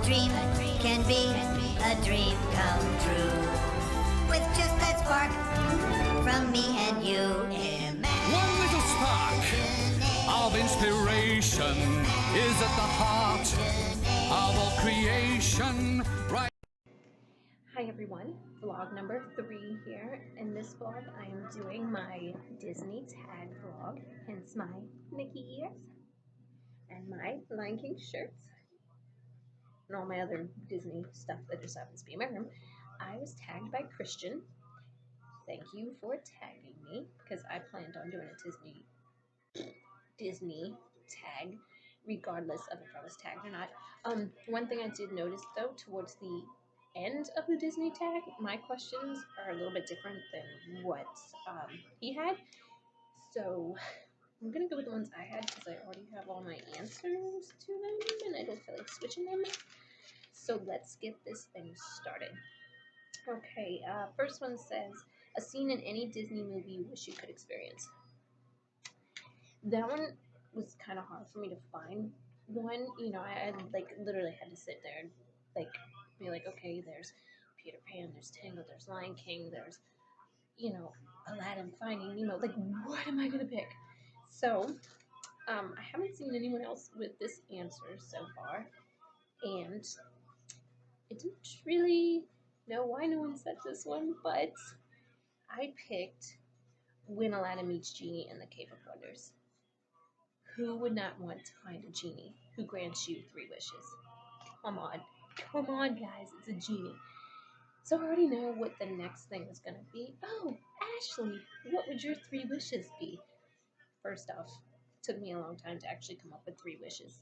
dream can be a dream come true. With just that spark from me and you. One little spark of inspiration is at the heart of all creation. Right. Hi everyone, vlog number 3 here. In this vlog I am doing my Disney tag vlog, hence my Nikki ears and my Lion King shirts and all my other Disney stuff that just happens to be in my room. I was tagged by Christian. Thank you for tagging me, because I planned on doing a Disney tag regardless of if I was tagged or not. One thing I did notice though, towards the end of the Disney tag, my questions are a little bit different than what he had. So I'm gonna go with the ones I had because I already have all my answers to them and I don't feel like switching them. So let's get this thing started. Okay, first one says, a scene in any Disney movie you wish you could experience. That one was kind of hard for me to find one. You know, I like literally had to sit there and like be like, okay, there's Peter Pan, there's Tangled, there's Lion King, there's, you know, Aladdin, Finding Nemo. Like, what am I gonna pick? So, I haven't seen anyone else with this answer so far, and I didn't really know why no one said this one, but I picked When Aladdin Meets Genie in the Cave of Wonders. Who would not want to find a genie who grants you 3 wishes? Come on, guys, it's a genie. So I already know what the next thing is going to be. Oh, Ashley, what would your 3 wishes be? First off, it took me a long time to actually come up with 3 wishes.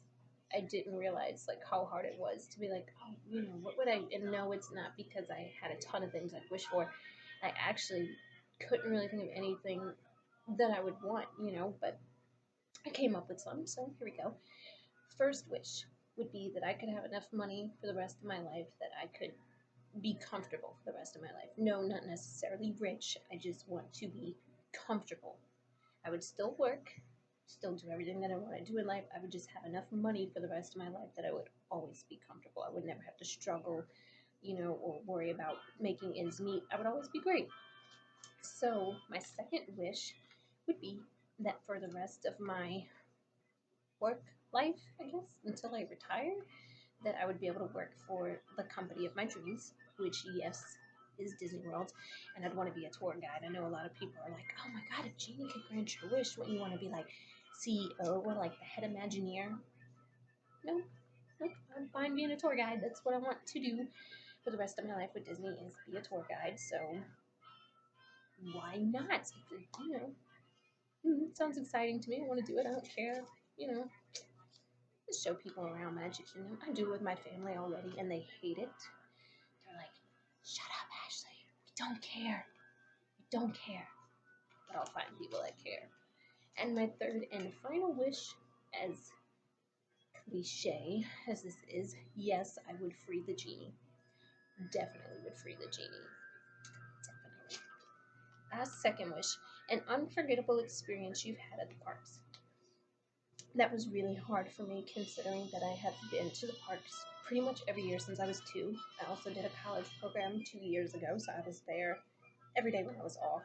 I didn't realize like how hard it was to be like, oh, you know, what would I? And no, it's not because I had a ton of things I'd wish for. I actually couldn't really think of anything that I would want, you know, but I came up with some, so here we go. First wish would be that I could have enough money for the rest of my life that I could be comfortable for the rest of my life. No, not necessarily rich. I just want to be comfortable. I would still work, still do everything that I want to do in life. I would just have enough money for the rest of my life that I would always be comfortable. I would never have to struggle, you know, or worry about making ends meet. I would always be great. So my second wish would be that for the rest of my work life, I guess, until I retire, that I would be able to work for the company of my dreams, which, yes, is Disney World, and I'd want to be a tour guide. I know a lot of people are like, oh my god, if Genie could grant your wish, wouldn't you want to be like CEO or like the head Imagineer? Nope, I'm fine being a tour guide. That's what I want to do for the rest of my life with Disney, is be a tour guide, so why not? You know, it sounds exciting to me. I want to do it. I don't care, you know. Just show people around Magic Kingdom. I do it with my family already, and they hate it. They're like, shut up, Ashley. We don't care. We don't care. But I'll find people that care. And my third and final wish, as cliche as this is, yes, I would free the genie. Definitely would free the genie. Definitely. As second wish, an unforgettable experience you've had at the parks. That was really hard for me, considering that I have been to the parks pretty much every year since I was 2. I also did a college program 2 years ago, so I was there every day when I was off.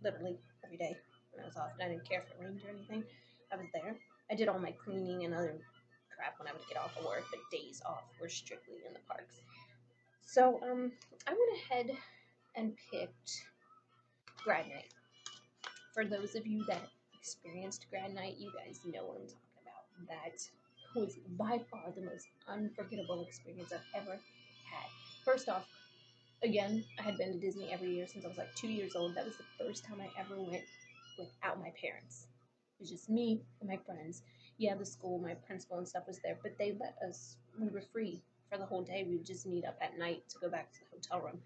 Literally every day when I was off, and I didn't care if it rained or anything. I was there. I did all my cleaning and other crap when I would get off of work, but days off were strictly in the parks. So I went ahead and picked grad night. For those of you that experienced grad night, you guys know what I'm talking about. That was by far the most unforgettable experience I've ever had. First off, again, I had been to Disney every year since I was like 2 years old. That was the first time I ever went without my parents. It was just me and my friends. Yeah, the school, my principal and stuff was there, but they let us, we were free for the whole day. We would just meet up at night to go back to the hotel room.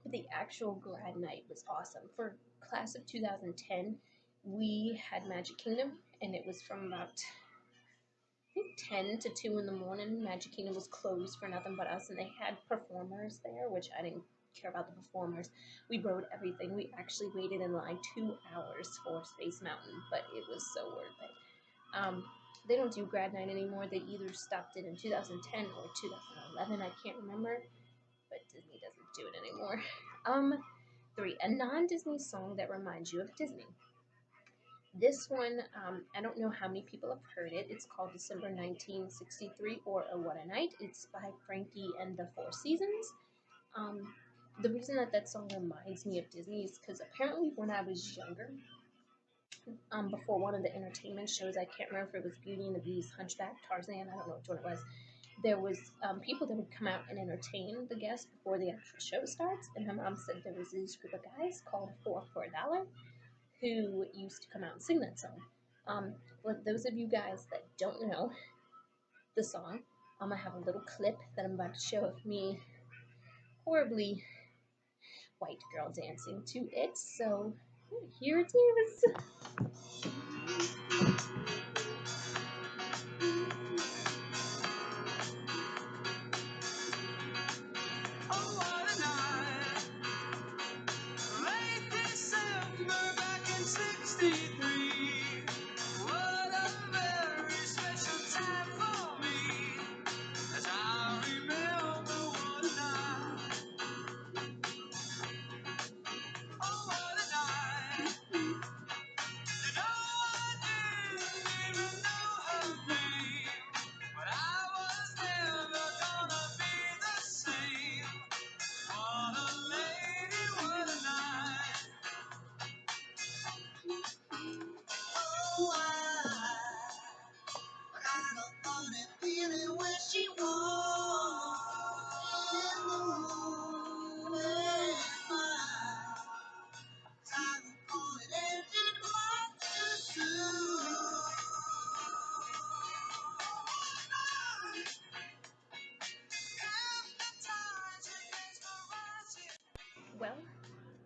But the actual grad night was awesome. For class of 2010, we had Magic Kingdom, and it was from about, I think, 10 to 2 in the morning. Magic Kingdom was closed for nothing but us, and they had performers there, which I didn't care about the performers. We rode everything. We actually waited in line 2 hours for Space Mountain, but it was so worth it. They don't do grad night anymore. They either stopped it in 2010 or 2011. I can't remember, but Disney doesn't do it anymore. 3. A non-Disney song that reminds you of Disney. This one, I don't know how many people have heard it. It's called December 1963 or A What a Night. It's by Frankie and the Four Seasons. The reason that song reminds me of Disney is because apparently when I was younger, before one of the entertainment shows, I can't remember if it was Beauty and the Beast, Hunchback, Tarzan, I don't know which one it was. There was people that would come out and entertain the guests before the actual show starts. And my mom said there was this group of guys called Four for a Dollar who used to come out and sing that song. For those of you guys that don't know the song, I have a little clip that I'm about to show of me horribly white girl dancing to it. So here it is. Oh, what a night. Late December back in 63. What a very special time for me. As I remember what a night. Oh, what a night. You know I didn't even know her name. But I was never gonna be the same. What a lady, what a night. Oh, I got a funny feeling when she walks in the room with mine. Time to pull it and she comes too soon. Well,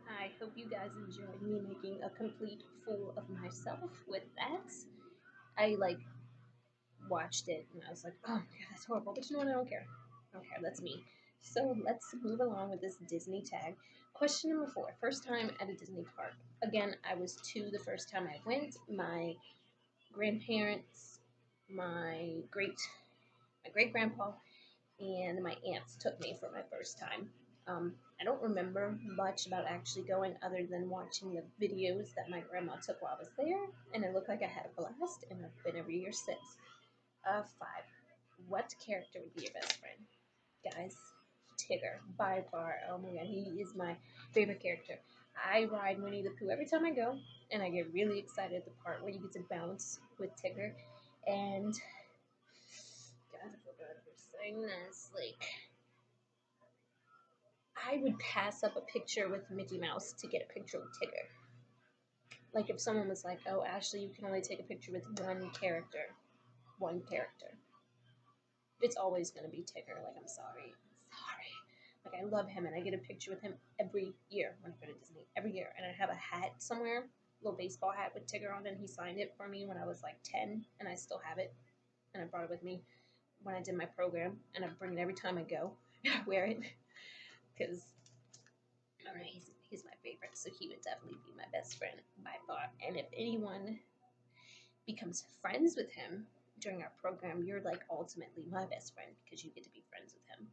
I hope you guys enjoyed me making a complete fool of myself with that. I watched it and I was like, oh my god, that's horrible. But you know what? I don't care. I don't care. That's me. So let's move along with this Disney tag. Question number 4. First time at a Disney park. Again, I was 2 the first time I went. My grandparents, my great grandpa, and my aunts took me for my first time. I don't remember much about actually going other than watching the videos that my grandma took while I was there, and it looked like I had a blast, and I've been every year since. 5. What character would be your best friend? Guys, Tigger, by far. Oh my god, he is my favorite character. I ride Winnie the Pooh every time I go, and I get really excited at the part where you get to bounce with Tigger. And, God, I forgot for saying this. I would pass up a picture with Mickey Mouse to get a picture with Tigger. If someone was like, oh, Ashley, you can only take a picture with one character. It's always going to be Tigger. I'm sorry. I love him, and I get a picture with him every year when I go to Disney. Every year. And I have a hat somewhere, a little baseball hat with Tigger on it, and he signed it for me when I was 10, and I still have it. And I brought it with me when I did my program, and I bring it every time I go, and I wear it. Because, I don't know, he's my favorite, so he would definitely be my best friend by far. And if anyone becomes friends with him during our program, you're ultimately my best friend because you get to be friends with him.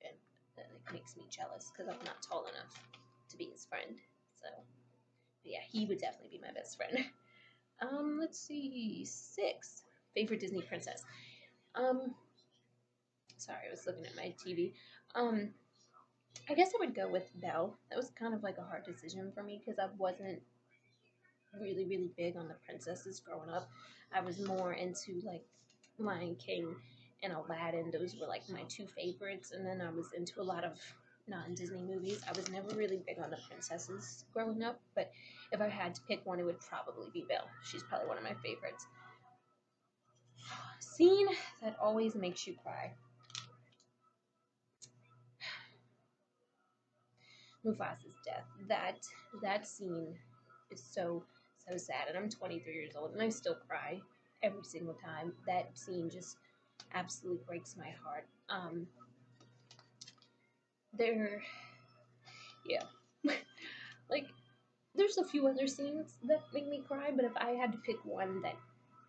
And that makes me jealous because I'm not tall enough to be his friend. So, yeah, he would definitely be my best friend. Let's see, 6. Favorite Disney princess. Sorry, I was looking at my TV. I guess I would go with Belle. That was kind of a hard decision for me because I wasn't really, really big on the princesses growing up. I was more into Lion King and Aladdin. Those were my 2 favorites. And then I was into a lot of non-Disney movies. I was never really big on the princesses growing up, but if I had to pick one, it would probably be Belle. She's probably one of my favorites. Scene that always makes you cry. Mufasa's death. That scene is so sad, and I'm 23 years old, and I still cry every single time. That scene just absolutely breaks my heart. There's a few other scenes that make me cry, but if I had to pick one that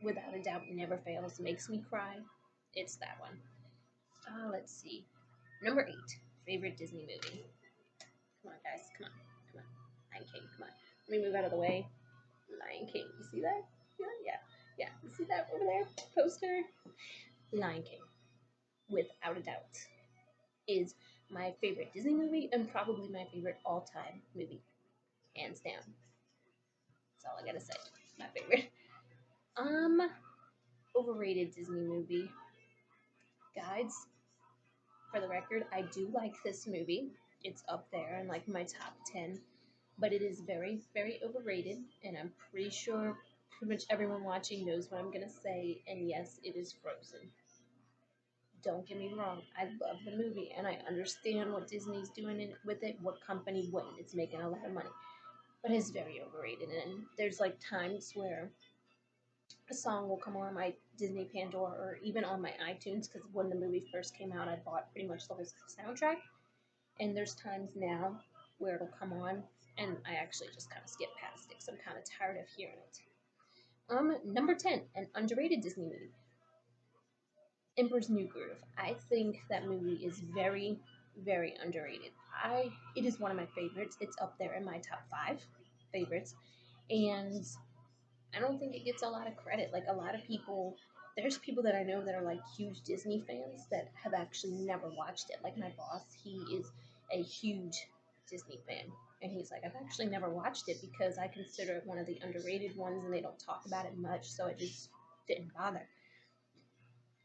without a doubt, never fails, makes me cry. It's that one. Let's see. Number 8, favorite Disney movie. Come on, guys. Come on. Come on. Lion King. Come on. Let me move out of the way. Lion King. You see that? Yeah. You see that over there? Poster? Lion King, without a doubt, is my favorite Disney movie and probably my favorite all-time movie. Hands down. That's all I gotta say. My favorite. Overrated Disney movie. Guides, for the record, I do like this movie. It's up there in like my top 10, but it is very, very overrated, and I'm pretty sure pretty much everyone watching knows what I'm gonna say, and yes, it is Frozen. Don't get me wrong, I love the movie, and I understand what Disney's doing with it, what company wouldn't. It's making a lot of money, but it's very overrated, and there's like times where a song will come on my Disney Pandora or even on my iTunes, because when the movie first came out, I bought pretty much the whole soundtrack. And there's times now where it'll come on and I actually just kind of skip past it because I'm kind of tired of hearing it. Number 10, an underrated Disney movie, Emperor's New Groove. I think that movie is very, very underrated. It is one of my favorites. It's up there in my top 5 favorites, and I don't think it gets a lot of credit. Like, a lot of people, there's people that I know that are like huge Disney fans that have actually never watched it. Like my boss, he is a huge Disney fan. And he's like, I've actually never watched it because I consider it one of the underrated ones and they don't talk about it much, so I just didn't bother.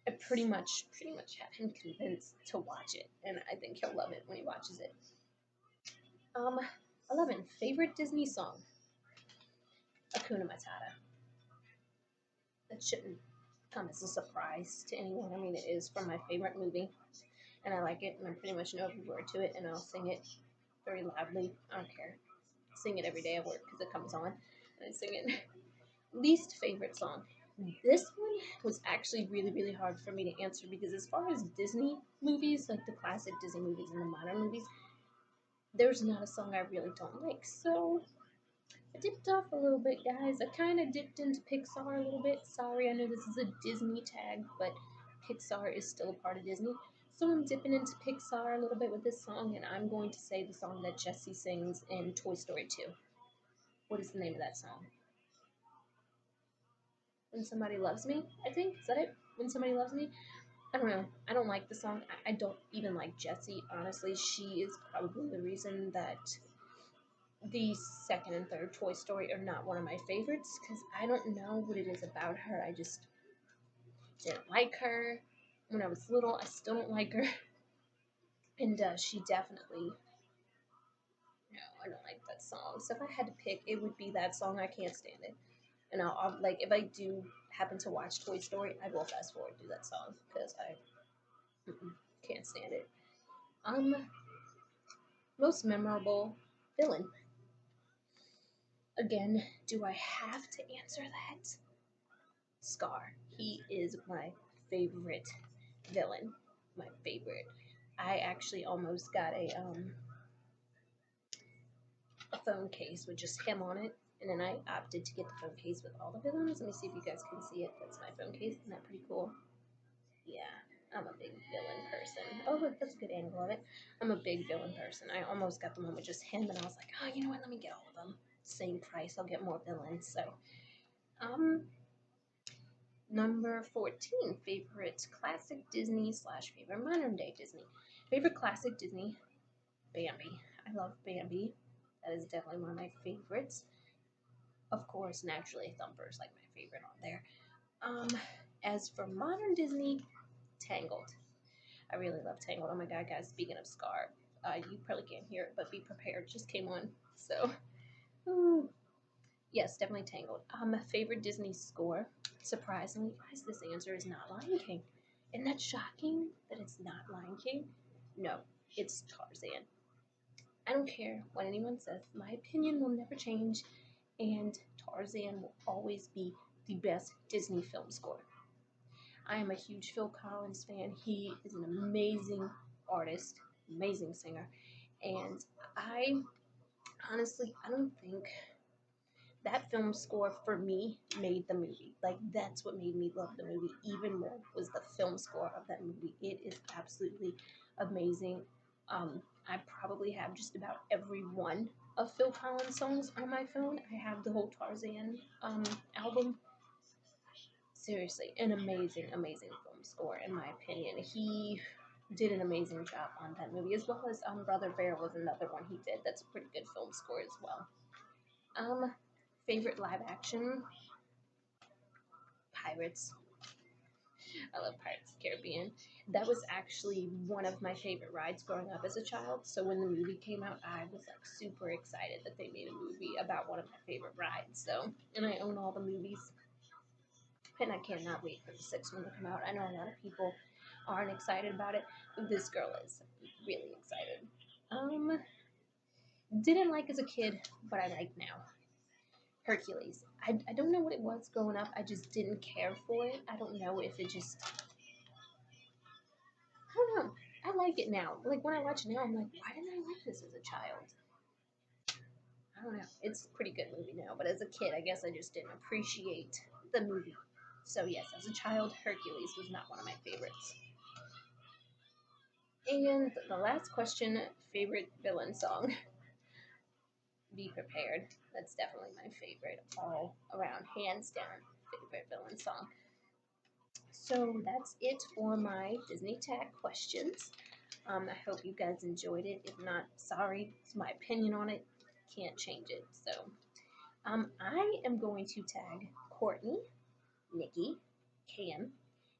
I pretty much have him convinced to watch it, and I think he'll love it when he watches it. 11, favorite Disney song, Hakuna Matata. That shouldn't come as a surprise to anyone. I mean, it is from my favorite movie, and I like it, and I pretty much know every word to it, and I'll sing it very loudly. I don't care. Sing it every day at work because it comes on, and I sing it. Least favorite song. This one was actually really, really hard for me to answer because as far as Disney movies, like the classic Disney movies and the modern movies, there's not a song I really don't like. So I dipped off a little bit, guys. I kind of dipped into Pixar a little bit. Sorry, I know this is a Disney tag, but Pixar is still a part of Disney. So I'm dipping into Pixar a little bit with this song, and I'm going to say the song that Jessie sings in Toy Story 2. What is the name of that song? When Somebody Loves Me, I think. Is that it? When Somebody Loves Me? I don't know. I don't like the song. I don't even like Jessie, honestly. She is probably the reason that the second and third Toy Story are not one of my favorites, because I don't know what it is about her. I just didn't like her when I was little. I still don't like her. And she definitely, no, I don't like that song. So if I had to pick, it would be that song. I can't stand it. And I'll like, if I do happen to watch Toy Story, I will fast forward through that song because I can't stand it. Most memorable villain. Again, do I have to answer that? Scar. He is my favorite villain. My favorite. I actually almost got a phone case with just him on it, and then I opted to get the phone case with all the villains. Let me see if you guys can see it. That's my phone case. Isn't that pretty cool? Yeah, I'm a big villain person. Oh, look, that's a good angle of it. I'm a big villain person. I almost got the one with just him, and I was like, oh, you know what? Let me get all of them. Same price. I'll get more villains. So, number 14, favorite classic Disney / favorite modern day Disney. Favorite classic Disney, Bambi. I love Bambi. That is definitely one of my favorites. Of course, naturally, Thumper is like my favorite on there. As for modern Disney, Tangled. I really love Tangled. Oh my god, guys, speaking of Scar, you probably can't hear it, but be prepared. Just came on. So, ooh. Yes, definitely Tangled. Favorite Disney score. Surprisingly, guys, this answer is not Lion King. Isn't that shocking that it's not Lion King? No, it's Tarzan. I don't care what anyone says. My opinion will never change, and Tarzan will always be the best Disney film score. I am a huge Phil Collins fan. He is an amazing artist, amazing singer, and I honestly, I don't think that film score for me made the movie. Like that's what made me love the movie even more was the film score of that movie. It is absolutely amazing. I probably have just about every one of Phil Collins' songs on my phone. I have the whole Tarzan album. Seriously, an amazing, amazing film score in my opinion. He did an amazing job on that movie, as well as Brother Bear was another one he did. That's a pretty good film score as well. Um, Favorite live action? Pirates. I love Pirates of the Caribbean. That was actually one of my favorite rides growing up as a child. So when the movie came out, I was like super excited that they made a movie about one of my favorite rides. So, and I own all the movies, and I cannot wait for the sixth one to come out. I know a lot of people aren't excited about it, but this girl is really excited. Didn't like as a kid, but I like now. Hercules. I don't know what it was growing up. I just didn't care for it. I don't know if it just. I don't know. I like it now. Like when I watch it now, I'm like, why didn't I like this as a child? I don't know. It's a pretty good movie now, but as a kid, I guess I just didn't appreciate the movie. So yes, as a child, Hercules was not one of my favorites. And the last question, favorite villain song. Be Prepared. That's definitely my favorite, all around, hands down, favorite villain song. So that's it for my Disney Tag questions. I hope you guys enjoyed it. If not, sorry, it's my opinion on it. Can't change it. So I am going to tag Courtney, Nikki, Cam,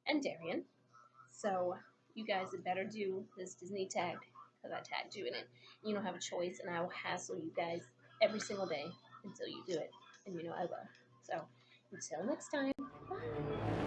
and Daryan. So you guys had better do this Disney tag because I tagged you in it. You don't have a choice, and I will hassle you guys every single day until you do it. And you know I will. So until next time, bye.